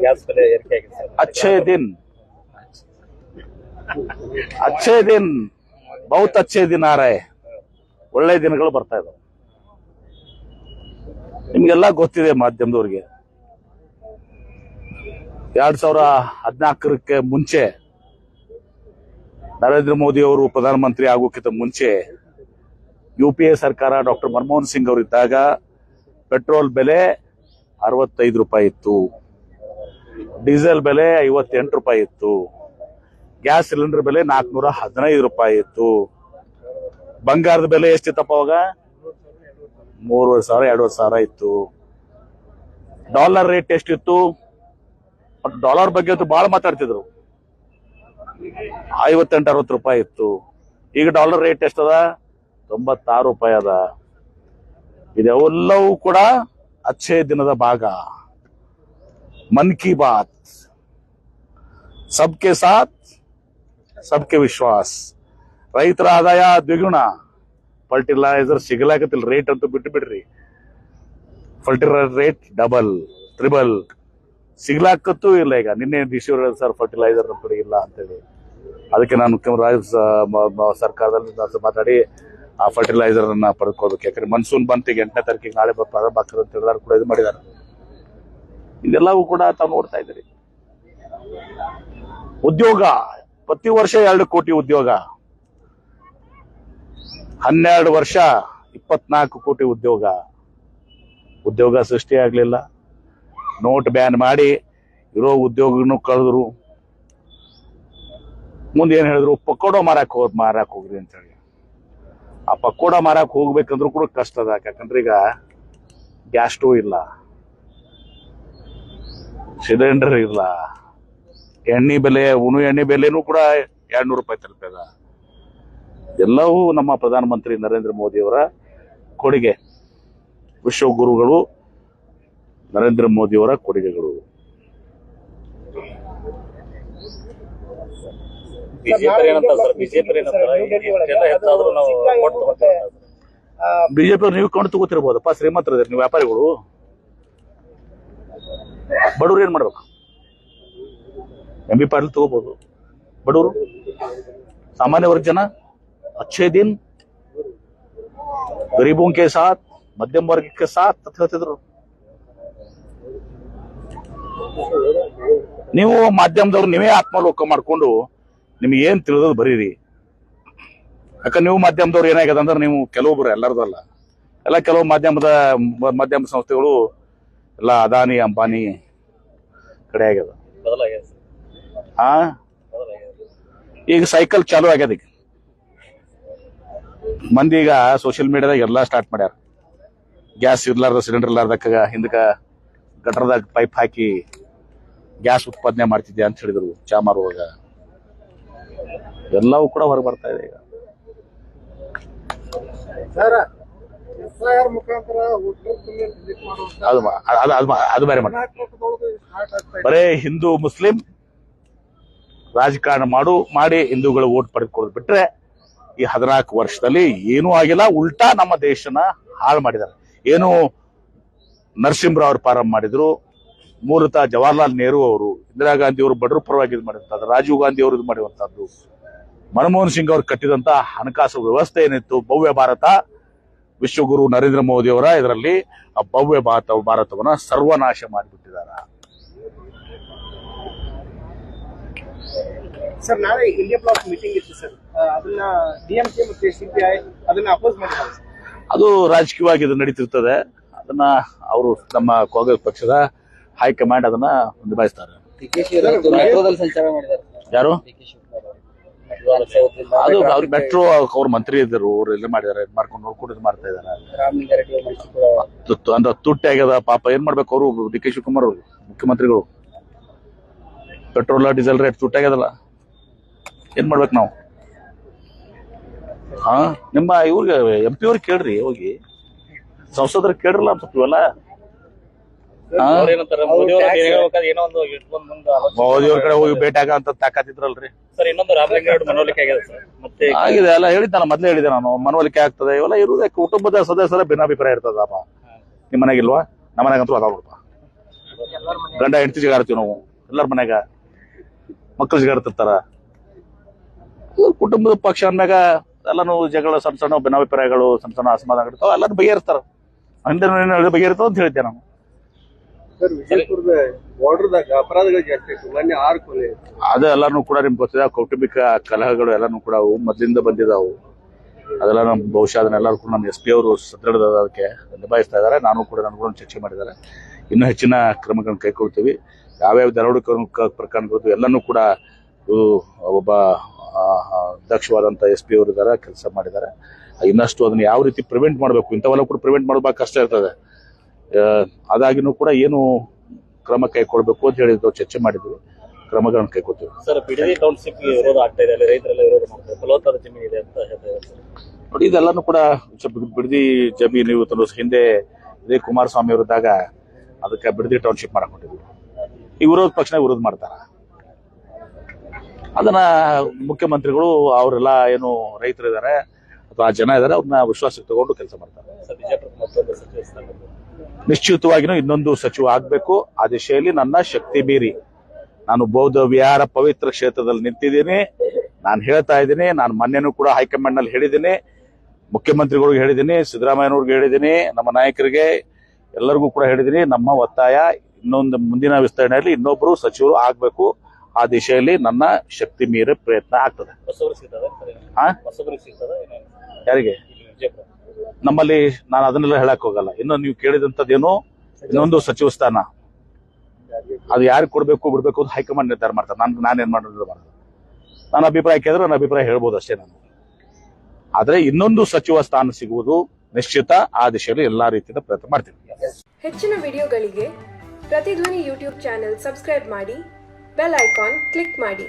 Gas ಬೆಲೆ ಏರಿಕೆ ಆಗಿದೆ ಸರ್. अच्छे दिन बहुत अच्छे दिन आ रहे ಒಳ್ಳೆ ದಿನಗಳು ಬರ್ತಾ ಇದಾವೆ. ನಿಮ್ಗೆಲ್ಲ ಗೊತ್ತಿದೆ ಮಾಧ್ಯಮದವ್ರಿಗೆ 2014 ಮುಂಚೆ ನರೇಂದ್ರ ಮೋದಿ ಅವರು ಪ್ರಧಾನಮಂತ್ರಿ ಆಗೋಕ್ಕಿಂತ ಮುಂಚೆ UPA ಸರ್ಕಾರ ಡಾಕ್ಟರ್ ಮನಮೋಹನ್ ಸಿಂಗ್ ಅವರು ಇದ್ದಾಗ ಪೆಟ್ರೋಲ್ ಬೆಲೆ 65 ರೂಪಾಯಿ ಇತ್ತು, ಡೀಸೆಲ್ ಬೆಲೆ 58 ರೂಪಾಯಿ ಇತ್ತು, ಗ್ಯಾಸ್ ಸಿಲಿಂಡರ್ ಬೆಲೆ 415 ರೂಪಾಯಿ ಇತ್ತು, ಬಂಗಾರದ ಬೆಲೆ ಎಷ್ಟಿತ್ತಪ್ಪ ಅವಾಗ 3,500 2,000 ಇತ್ತು, ಡಾಲರ್ ರೇಟ್ ಎಷ್ಟಿತ್ತು, ಡಾಲರ್ ಬಗ್ಗೆ ಅಂತೂ ಬಹಳ ಮಾತಾಡ್ತಿದ್ರು, 58-60 ರೂಪಾಯಿ ಇತ್ತು. ಈಗ ಡಾಲರ್ ರೇಟ್ ಎಷ್ಟದ 96 ರೂಪಾಯಿ ಅದ. ಇದೆಲ್ಲವೂ ಕೂಡ ಅಚ್ಚೇ ದಿನದ ಭಾಗ. ಮನ್ ಕಿ ಬಾತ್, ಸಬ್ಕೆ ಸಾಥ್ ಸಬ್ಕೆ ವಿಶ್ವಾಸ್. ರೈತರ ಆದಾಯ ದ್ವಿಗುಣ, ಫರ್ಟಿಲೈಸರ್ ಸಿಗಲಾಕತ್ತಿಲ್ಲ, ರೇಟ್ ಅಂತೂ ಬಿಟ್ಟು ಬಿಡ್ರಿ, ಫರ್ಟಿಲೈಸರ್ ರೇಟ್ ಡಬಲ್ ಟ್ರಿಬಲ್ ಸಿಗ್ಲಾಕತ್ತೂ ಇಲ್ಲ. ಈಗ ನಿನ್ನೆ ಡಿಸಿ ಸರ್ ಫರ್ಟಿಲೈಸರ್ ನಮ್ಮ ಕಡೆ ಇಲ್ಲ ಅಂತೇಳಿ, ಅದಕ್ಕೆ ನಾನು ಮುಖ್ಯಮಂತ್ರಿ ಸರ್ಕಾರದಲ್ಲಿ ಮಾತಾಡಿ ಆ ಫರ್ಟಿಲೈಸರ್ ಅನ್ನ ಪಡ್ಕೋಬೇಕು. ಯಾಕಂದ್ರೆ ಮನ್ಸೂನ್ ಬಂತು, ಈಗ 8ನೇ ತಾರೀಕಿಗೆ ನಾಳೆ ಪ್ರಾರಂಭ ಆಗ್ತದೆ ಅಂತ ಹೇಳಿದಾರೆ ಕೂಡ ಇದು ಮಾಡಿದ್ದಾರೆ. ಇದೆಲ್ಲವೂ ಕೂಡ ತಾವು ನೋಡ್ತಾ ಇದ್ದೀರಿ. ಉದ್ಯೋಗ ಪ್ರತಿ ವರ್ಷ 2 ಕೋಟಿ ಉದ್ಯೋಗ, 12 ವರ್ಷ 24 ಕೋಟಿ ಉದ್ಯೋಗ ಸೃಷ್ಟಿ ಆಗ್ಲಿಲ್ಲ. ನೋಟ್ ಬ್ಯಾನ್ ಮಾಡಿ ಇರೋ ಉದ್ಯೋಗನೂ ಕಳೆದ್ರು. ಮುಂದೆ ಏನ್ ಹೇಳಿದ್ರು, ಪಕೋಡ ಮಾರಕ್ ಹೋಗ್ರಿ ಅಂತ ಹೇಳಿ. ಆ ಪಕೋಡ ಮಾರಕ್ ಹೋಗ್ಬೇಕಂದ್ರೂ ಕೂಡ ಕಷ್ಟ ಅದ. ಯಾಕಂದ್ರೆ ಈಗ ಗ್ಯಾಸ್ ಸ್ಟೋವ್ ಇಲ್ಲ, ಸಿಲಿಂಡರ್ ಇಲ್ಲ, ಎಣ್ಣೆ ಬೆಲೆನೂ ಕೂಡ 200 ರೂಪಾಯಿ ತಲುಪಿದ. ಎಲ್ಲವೂ ನಮ್ಮ ಪ್ರಧಾನಮಂತ್ರಿ ನರೇಂದ್ರ ಮೋದಿ ಅವರ ಕೊಡುಗೆ. ವಿಶ್ವಗುರುಗಳು ನರೇಂದ್ರ ಮೋದಿ ಅವರ ಕೊಡುಗೆಗಳು. ಬಿಜೆಪಿ ನೀವು ಕೊಂಡು ತಗೋತಿರ್ಬೋದಪ್ಪ, ಶ್ರೀಮಂತರು ನೀವು, ವ್ಯಾಪಾರಿಗಳು. ಬಡವರು ಏನ್ ಮಾಡ್ಬೇಕು? MB ಪಾಟೀಲ್ ತಗೋಬಹುದು, ಬಡವರು ಸಾಮಾನ್ಯ ವರ್ಗ ಜನ ಅಚ್ಚೇ ದಿನ್ ಗರೀಬೋ ಕೆ ಸಾಥ್ ಮಧ್ಯಮ ವರ್ಗಕ್ಕೆ ಸಾಥ್ ಅಂತ ಹೇಳ್ತಿದ್ರು. ನೀವು ಮಾಧ್ಯಮದವ್ರು ನೀವೇ ಆತ್ಮಲೋಕ ಮಾಡ್ಕೊಂಡು ನಿಮ್ಗೆ ಏನ್ ತಿಳಿದೋದು ಬರೀರಿ. ಯಾಕಂದ್ರೆ ನೀವು ಮಾಧ್ಯಮದವ್ರು ಏನಾಗ್ಯದ ಅಂದ್ರೆ, ನೀವು ಕೆಲವೊಬ್ರು, ಎಲ್ಲರದಲ್ಲ, ಎಲ್ಲ ಕೆಲವು ಮಾಧ್ಯಮ ಸಂಸ್ಥೆಗಳು ಎಲ್ಲ ಅದಾನಿ ಅಂಬಾನಿ ಕಡೆ ಆಗ್ಯದ. ಈಗ ಸೈಕಲ್ ಚಾಲು ಆಗ್ಯದ. ಈಗ ಮಂದಿ ಈಗ ಸೋಷಿಯಲ್ ಮೀಡಿಯಾದಾಗ ಎಲ್ಲಾ ಸ್ಟಾರ್ಟ್ ಮಾಡ್ಯಾರ. ಗ್ಯಾಸ್ ಇರ್ಲಾರ್ದ, ಸಿಲಿಂಡರ್ ಇರ್ಲಾರ್ದಕ್ಕ ಹಿಂದಕ ಗಟರ್ದಾಗ ಪೈಪ್ ಹಾಕಿ ಗ್ಯಾಸ್ ಉತ್ಪಾದನೆ ಮಾಡ್ತಿದ್ದೆ ಅಂತ ಹೇಳಿದ್ರು ಚಾ ಮಾರುವಾಗ. ಎಲ್ಲವೂ ಕೂಡ ಹೊರಗೆ ಬರ್ತಾ ಇದೆ. ಈಗ ಅದು ಬೇರೆ ಮಾಡಿ, ಬರೇ ಹಿಂದೂ ಮುಸ್ಲಿಂ ರಾಜಕಾರಣ ಮಾಡಿ ಹಿಂದೂಗಳು ಓಟ್ ಪಡೆದುಕೊಳ್ಳೋದು ಬಿಟ್ರೆ ಈ 14 ವರ್ಷದಲ್ಲಿ ಏನೂ ಆಗಿಲ್ಲ. ಉಲ್ಟಾ ನಮ್ಮ ದೇಶನ ಹಾಳು ಮಾಡಿದ್ದಾರೆ. ಏನು ನರಸಿಂಹರಾವ್ ಅವರು ಪ್ರಾರಂಭ ಮಾಡಿದ್ರು, ಮೂಲತಃ ಜವಾಹರ್ಲಾಲ್ ನೆಹರು ಅವರು, ಇಂದಿರಾ ಗಾಂಧಿ ಅವರು ಬಡವರ ಪರವಾಗಿ ಇದು ಮಾಡಿರುವಂತದ್ದು, ರಾಜೀವ್ ಗಾಂಧಿ ಅವರು ಇದು ಮಾಡಿರುವಂತದ್ದು, ಮನಮೋಹನ್ ಸಿಂಗ್ ಅವರು ಕಟ್ಟಿದಂತ ಹಣಕಾಸು ವ್ಯವಸ್ಥೆ ಏನಿತ್ತು, ಭವ್ಯ ಭಾರತ, ವಿಶ್ವಗುರು ನರೇಂದ್ರ ಮೋದಿ ಅವರ ಇದರಲ್ಲಿ ಆ ಭವ್ಯ ಭಾರತವನ್ನ ಸರ್ವನಾಶ ಮಾಡಿಬಿಟ್ಟಿದ್ದಾರೆ. ಸರ್, ನಾಳೆ ಇಂಡಿಯಾ ಬ್ಲಾಕ್ ಮೀಟಿಂಗ್ ಇತ್ತು ಸರ್, ಅದನ್ನ DMK ಮತ್ತು CPI ಅದನ್ನ ಅಪೋಸ್ ಮಾಡಿದ್ದಾರೆ. ಅದು ರಾಜಕೀಯವಾಗಿ ಇದು ನಡೀತಿರ್ತದೆ. ಅದನ್ನ ಅವರು ನಮ್ಮ ಕಾಂಗ್ರೆಸ್ ಪಕ್ಷದ ಹೈಕಮಾಂಡ್ ಅದನ್ನ ನಿಭಾಯಿಸ್ತಾರೆ. ಯಾರು ಅದು ಅವ್ರಿಗೆ ಮೆಟ್ರೋ ಅವ್ರ ಮಂತ್ರಿ ಇದ್ದರು, ಅವ್ರು ಎಲ್ಲ ಮಾಡಿದಾರೆ, ಮಾಡ್ಕೊಂಡು ನೋಡ್ಕೊಂಡು ಇದು ಮಾಡ್ತಾ ಇದಾರೆ. ಅಂದ್ರೆ ತುಟ್ಟಿ ಆಗ್ಯದ ಪಾಪ. ಏನ್ ಮಾಡ್ಬೇಕು ಅವರು? DK ಶಿವಕುಮಾರ್ ಅವರು ಮುಖ್ಯಮಂತ್ರಿಗಳು. ಪೆಟ್ರೋಲ್ ಡೀಸೆಲ್ ರೇಟ್ ತುಟ್ಟಾಗ್ಯದಲ್ಲ, ಏನ್ ಮಾಡ್ಬೇಕು ನಾವು? ನಿಮ್ಮ ಇವ್ರಿಗೆ MP ಅವ್ರಿಗೆ ಕೇಳ್ರಿ, ಹೋಗಿ ಸಂಸದರ ಕೇಳ್ರಲ್ಲ ಸ್ವಲ್ಪ ಇವೆಲ್ಲ. ಮೋದಿ ಅವ್ರ ಕಡೆ ಹೋಗಿ ಭೇಟಿ ಆಗಂತ ತಾಕತ್ತಿದ್ರಲ್ರಿ. ಆಗಿದೆ ಎಲ್ಲ ಹೇಳಿದ್ದಾನ, ಮೊದ್ಲೇ ಹೇಳಿದೆ ನಾನು, ಮನವೊಲಿಕೆ ಆಗ್ತದೆ. ಇವೆಲ್ಲ ಇರುವುದೇ ಕುಟುಂಬದ ಸದಸ್ಯರ ಭಿನ್ನಾಭಿಪ್ರಾಯ ಇರ್ತದಪ್ಪ. ನಿಮ್ಮ ಮನೆಗಿಲ್ವಾ? ನಮ್ಮ ಮನೆಗಂತೂ ಅದಾವಪ್ಪ. ಗಂಡ ಹೆಂಡತಿ ಜಗಾಡ್ತೀವಿ ನಾವು ಎಲ್ಲರ ಮನ್ಯಾಗ, ಮಕ್ಕಳು ಜಗಾಡ್ತಿರ್ತಾರ. ಕುಟುಂಬದ ಪಕ್ಷ ಅಂದಾಗ ಎಲ್ಲಾನು ಜಗಳ, ಸಣ್ಣ ಸಣ್ಣ ಭಿನ್ನಾಭಿಪ್ರಾಯಗಳು, ಸಣ್ಣ ಸಣ್ಣ ಅಸಮಾಧಾನ ಇರ್ತಾವ, ಎಲ್ಲರೂ ಬಗೆಹರಿಸ್ತಾರ. ಹಿಂದೆ ಬಗೆಹರಿತಾವ ಅಂತ ಹೇಳ್ತೇವೆ ನಾವು. ಸರ್, ವಿಜಯಪುರದ ಬಾರ್ಡರ್ದಾಗ ಅಪರಾಧಗಳು ಜಾಸ್ತಿ ಆಯ್ತು. ಮೊನ್ನೆ 6 ಕೊಲೆ. ಅದು ಎಲ್ಲಾನು ಕೂಡ ನಿಮ್ಗೆ ಗೊತ್ತಿದೆ. ಕೌಟುಂಬಿಕ ಕಲಹಗಳು ಎಲ್ಲಾನು ಕೂಡ ಮೊದಲಿಂದ ಬಂದಿದ್ದಾವು. ಅದೆಲ್ಲ ನಮ್ಮ ಬಹುಶಃ ಅದನ್ನೆಲ್ಲರೂ ಕೂಡ ನಮ್ಮ SP ಅವರು ಸದೃಢ ಅದಕ್ಕೆ ನಿಭಾಯಿಸ್ತಾ ಇದ್ದಾರೆ. ನಾನು ಕೂಡ ನನಗೂ ಚರ್ಚೆ ಮಾಡಿದ್ದಾರೆ. ಇನ್ನೂ ಹೆಚ್ಚಿನ ಕ್ರಮಗಳನ್ನು ಕೈಗೊಳ್ತೀವಿ. ಯಾವ್ಯಾವ ದರೋಡೆ ಪ್ರಕರಣಗಳು ಎಲ್ಲನೂ ಕೂಡ ಒಬ್ಬ ದಕ್ಷವಾದಂತ SP ಅವರು ಇದ್ದಾರೆ, ಕೆಲಸ ಮಾಡಿದ್ದಾರೆ. ಇನ್ನಷ್ಟು ಅದನ್ನ ಯಾವ ರೀತಿ ಪ್ರಿವೆಂಟ್ ಮಾಡಬೇಕು, ಇಂಥವೆಲ್ಲ ಕೂಡ ಪ್ರಿವೆಂಟ್ ಮಾಡೋದು ಬಹಳ ಕಷ್ಟ ಇರ್ತದೆ. ಅದಾಗಿನೂ ಕೂಡ ಏನು ಕ್ರಮ ಕೈಗೊಳ್ಬೇಕು ಅಂತ ಹೇಳಿ ಚರ್ಚೆ ಮಾಡಿದ್ವಿ. ಕ್ರಮಗಳನ್ನು ಕೈಗೊಳ್ತೀವಿ. ಸರ್, ಬಿಡದಿ ಟೌನ್ಶಿಪ್ ವಿರೋಧ ಆಗ್ತಾ ಇದೆ, ಅಲ್ಲಿ ರೈತರೆಲ್ಲ ವಿರೋಧ ಮಾಡ್ತಾರೆ, ಫಲವತ್ತಾದ ಜಮೀನು ಇದೆ ಅಂತ ಹೇಳ್ತಾರೆ. ನೋಡಿ, ಇದೆಲ್ಲಾನು ಕೂಡ ಬಿಡದಿ ಜಮೀನು ಇವತ್ತು ಹಿಂದೆ ಇದೇ ಕುಮಾರಸ್ವಾಮಿ ಅವರಿದ್ದಾಗ ಅದಕ್ಕೆ ಬಿಡದಿ ಟೌನ್ಶಿಪ್ ಮಾಡಕೊಂಡಿದ್ವಿ. ಈ ವಿರೋಧ ಪಕ್ಷನ ವಿರೋಧ ಮಾಡ್ತಾರ. ಅದನ್ನ ಮುಖ್ಯಮಂತ್ರಿಗಳು ಅವರೆಲ್ಲ ಏನು ರೈತರಿದ್ದಾರೆ ಅಥವಾ ಜನ ಇದ್ದಾರೆ, ಅವ್ರನ್ನ ವಿಶ್ವಾಸಕ್ಕೆ ತಗೊಂಡು ಕೆಲಸ ಮಾಡ್ತಾರೆ. ನಿಶ್ಚಿತವಾಗಿನೂ ಇನ್ನೊಂದು ಸಚಿವ ಆಗ್ಬೇಕು. ಆ ದಿಶೆಯಲ್ಲಿ ನನ್ನ ಶಕ್ತಿ ಮೀರಿ ನಾನು ಬೌದ್ಧ ವಿಹಾರ ಪವಿತ್ರ ಕ್ಷೇತ್ರದಲ್ಲಿ ನಿಂತಿದ್ದೀನಿ. ನಾನು ಹೇಳ್ತಾ ಇದ್ದೀನಿ, ನಾನು ಮೊನ್ನೆನೂ ಕೂಡ ಹೈಕಮಾಂಡ್ ನಲ್ಲಿ ಹೇಳಿದ್ದೀನಿ, ಮುಖ್ಯಮಂತ್ರಿಗಳಿಗೆ ಹೇಳಿದ್ದೀನಿ, ಸಿದ್ದರಾಮಯ್ಯನವ್ರಿಗೆ ಹೇಳಿದ್ದೀನಿ, ನಮ್ಮ ನಾಯಕರಿಗೆ ಎಲ್ಲರಿಗೂ ಕೂಡ ಹೇಳಿದ್ದೀನಿ. ನಮ್ಮ ಒತ್ತಾಯ ಇನ್ನೊಂದು ಮುಂದಿನ ವಿಸ್ತರಣೆಯಲ್ಲಿ ಇನ್ನೊಬ್ಬರು ಸಚಿವರು ಆಗ್ಬೇಕು. ಆ ದಿಶೆಯಲ್ಲಿ ನನ್ನ ಶಕ್ತಿ ಮೀರಿ ಪ್ರಯತ್ನ ಆಗ್ತದೆ. ಯಾರಿಗೆ ನಮ್ಮಲ್ಲಿ ನಾನು ಅದನ್ನೆಲ್ಲ ಹೇಳಕ್ ಹೋಗಲ್ಲ. ಇನ್ನು ನೀವು ಕೇಳಿದಂತದ್ದೇನು ಇನ್ನೊಂದು ಸಚಿವ ಸ್ಥಾನ, ಅದು ಯಾರಿಗೆ ಕೊಡ್ಬೇಕು ಬಿಡ್ಬೇಕು ಅಂತ ಹೈಕಮಾಂಡ್ ನಿರ್ಧಾರ ಮಾಡ್ತಾರೆ. ನಾನೇನ್ ಮಾಡೋದು ಮಾಡ್ತಾರೆ. ನನ್ನ ಅಭಿಪ್ರಾಯ ಕೇಳಿದ್ರೆ ನನ್ನ ಅಭಿಪ್ರಾಯ ಹೇಳ್ಬೋದು ಅಷ್ಟೇ ನಾನು. ಆದ್ರೆ ಇನ್ನೊಂದು ಸಚಿವ ಸ್ಥಾನ ಸಿಗುವುದು ನಿಶ್ಚಿತ. ಆ ದಿಶೆಯಲ್ಲಿ ಎಲ್ಲಾ ರೀತಿಯ ಪ್ರಯತ್ನ ಮಾಡ್ತೀವಿ. ಹೆಚ್ಚಿನ ವಿಡಿಯೋಗಳಿಗೆ ಪ್ರತಿಧ್ವನಿ ಯೂಟ್ಯೂಬ್ ಚಾನೆಲ್ ಸಬ್ಸ್ಕ್ರೈಬ್ ಮಾಡಿ, ಬೆಲ್ ಐಕಾನ್ ಕ್ಲಿಕ್ ಮಾಡಿ.